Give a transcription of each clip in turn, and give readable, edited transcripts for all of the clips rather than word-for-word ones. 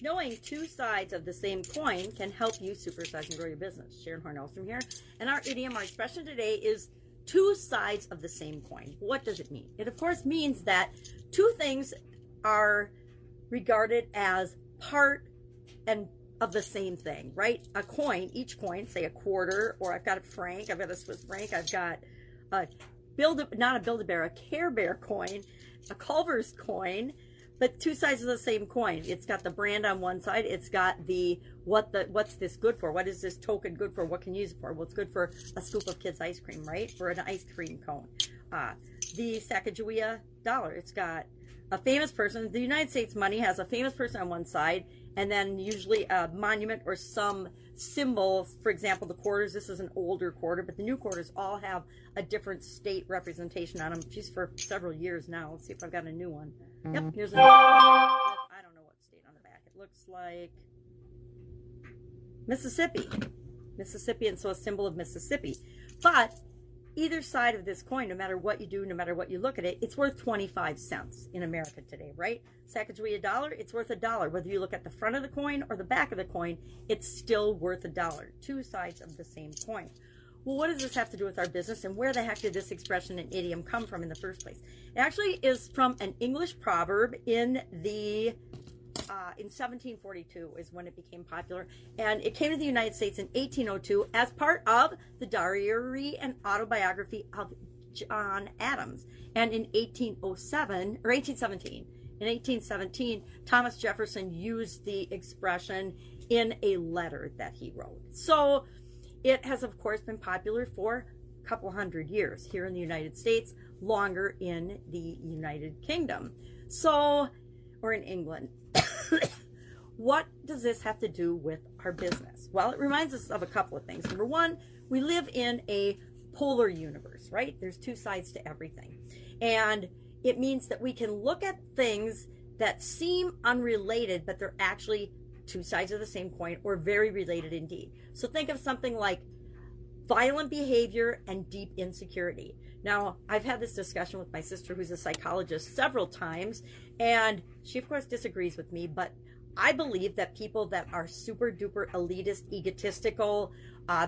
Knowing two sides of the same coin can help you supersize and grow your business. Sharon Horne-Ellstrom here. And our idiom, our expression today is two sides of the same coin. What does it mean? It, of course, means that two things are regarded as part and of the same thing, right? A coin, each coin, say a quarter, or I've got a franc, I've got a Swiss franc, I've got a not a Build-A-Bear, a Care Bear coin, a Culver's coin, but two sides of the same coin. It's got the brand on one side. It's got the what's this good for? What is this token good for? What can you use it for? Well, it's good for a scoop of kids' ice cream, right? For an ice cream cone. The Sacagawea dollar. It's got a famous person. The United States money has a famous person on one side, and then usually a monument or some symbol. For example, the quarters. This is an older quarter, but the new quarters all have a different state representation on them. Geez, for several years now. Let's see if I've got a new one. Yep, here's another. I don't know what state on the back. It looks like Mississippi. Mississippi, and so a symbol of Mississippi. But either side of this coin, no matter what you do, no matter what you look at it, it's worth 25 cents in America today, right? Sacagawea dollar, it's worth $1. Whether you look at the front of the coin or the back of the coin, it's still worth $1. Two sides of the same coin. Well, what does this have to do with our business, and where the heck did this expression and idiom come from in the first place? It actually is from an English proverb in 1742 is when it became popular, and it came to the United States in 1802 as part of the diary and autobiography of John Adams. And in 1817, Thomas Jefferson used the expression in a letter that he wrote. So it has, of course, been popular for a couple hundred years here in the United States, longer in the United Kingdom, or in England. What does this have to do with our business? Well, it reminds us of a couple of things. Number one, we live in a polar universe, right? There's two sides to everything. And it means that we can look at things that seem unrelated, but they're actually two sides of the same coin, or very related indeed. So think of something like violent behavior and deep insecurity. Now, I've had this discussion with my sister, who's a psychologist, several times, and she, of course, disagrees with me, but I believe that people that are super duper elitist, egotistical,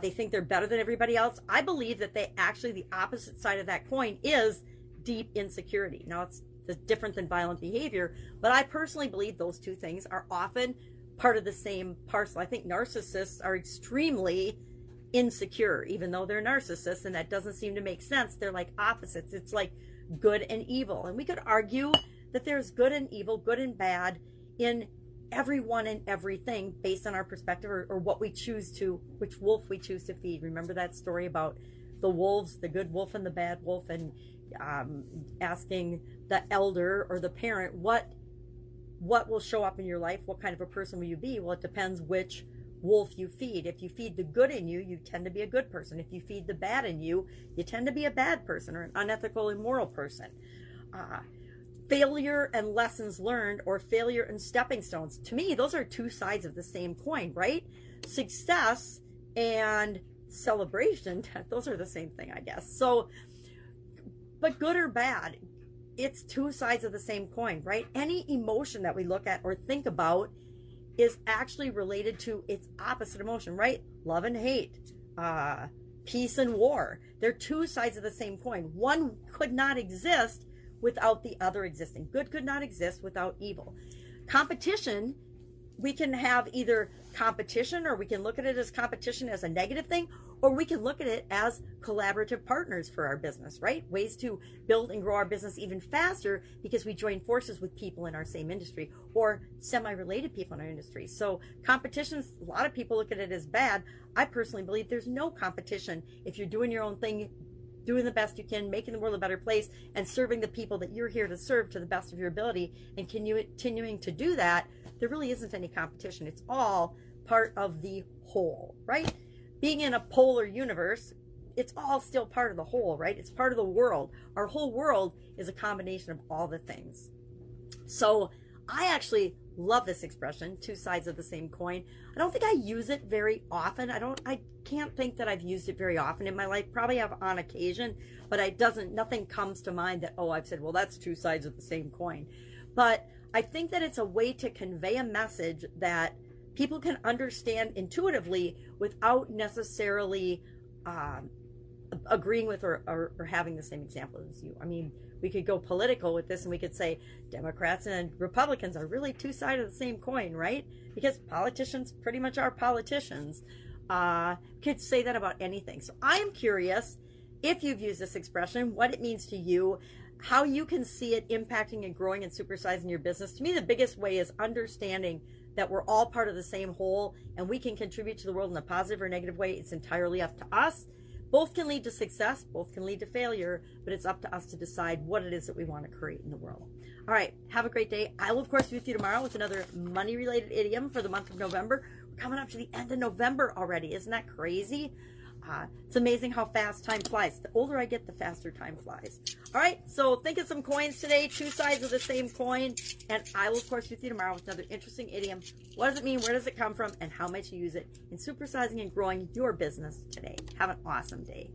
they think they're better than everybody else. I believe that they actually, the opposite side of that coin is deep insecurity. Now, it's different than violent behavior, but I personally believe those two things are often part of the same parcel. I think narcissists are extremely insecure, even though they're narcissists, and that doesn't seem to make sense. They're like opposites. It's like good and evil. And we could argue that there's good and evil, good and bad in everyone and everything based on our perspective, or what we choose to, which wolf we choose to feed. Remember that story about the wolves, the good wolf and the bad wolf, and asking the elder or the parent, what will show up in your life? What kind of a person will you be? Well, it depends which wolf you feed. If you feed the good in you, you tend to be a good person. If you feed the bad in you, you tend to be a bad person, or an unethical, immoral person. Failure and lessons learned, or failure and stepping stones. To me, those are two sides of the same coin, right? Success and celebration, those are the same thing, I guess. So, but good or bad, it's two sides of the same coin, right? Any emotion that we look at or think about is actually related to its opposite emotion, right? Love and hate, peace and war. They're two sides of the same coin. One could not exist without the other existing. Good could not exist without evil. Competition, we can have either competition, or we can look at it as competition as a negative thing, or we can look at it as collaborative partners for our business, right? Ways to build and grow our business even faster because we join forces with people in our same industry, or semi-related people in our industry. So competition, a lot of people look at it as bad. I personally believe there's no competition if you're doing your own thing, doing the best you can, making the world a better place, and serving the people that you're here to serve to the best of your ability, and continuing to do that. There really isn't any competition. It's all part of the whole, right? Being in a polar universe, it's all still part of the whole, right? It's part of the world. Our whole world is a combination of all the things. So I actually love this expression, two sides of the same coin. I don't think I use it very often. I can't think that I've used it very often in my life. Probably have on occasion, but nothing comes to mind that, oh, I've said, well, that's two sides of the same coin. But I think that it's a way to convey a message that people can understand intuitively without necessarily agreeing with or having the same example as you. I mean, we could go political with this and we could say Democrats and Republicans are really two sides of the same coin, right? Because politicians pretty much are politicians. Could say that about anything. So I am curious if you've used this expression, what it means to you, how you can see it impacting and growing and supersizing your business. To me, the biggest way is understanding that we're all part of the same whole and we can contribute to the world in a positive or negative way. It's entirely up to us. Both can lead to success, both can lead to failure, but it's up to us to decide what it is that we want to create in the world. All right, have a great day. I will, of course, be with you tomorrow with another money-related idiom for the month of November. We're coming up to the end of November already. Isn't that crazy? It's amazing how fast time flies. The older I get, the faster time flies. All right, so think of some coins today, two sides of the same coin, and I will, of course, be with you tomorrow with another interesting idiom. What does it mean? Where does it come from? And how might you use it in supersizing and growing your business today? Have an awesome day.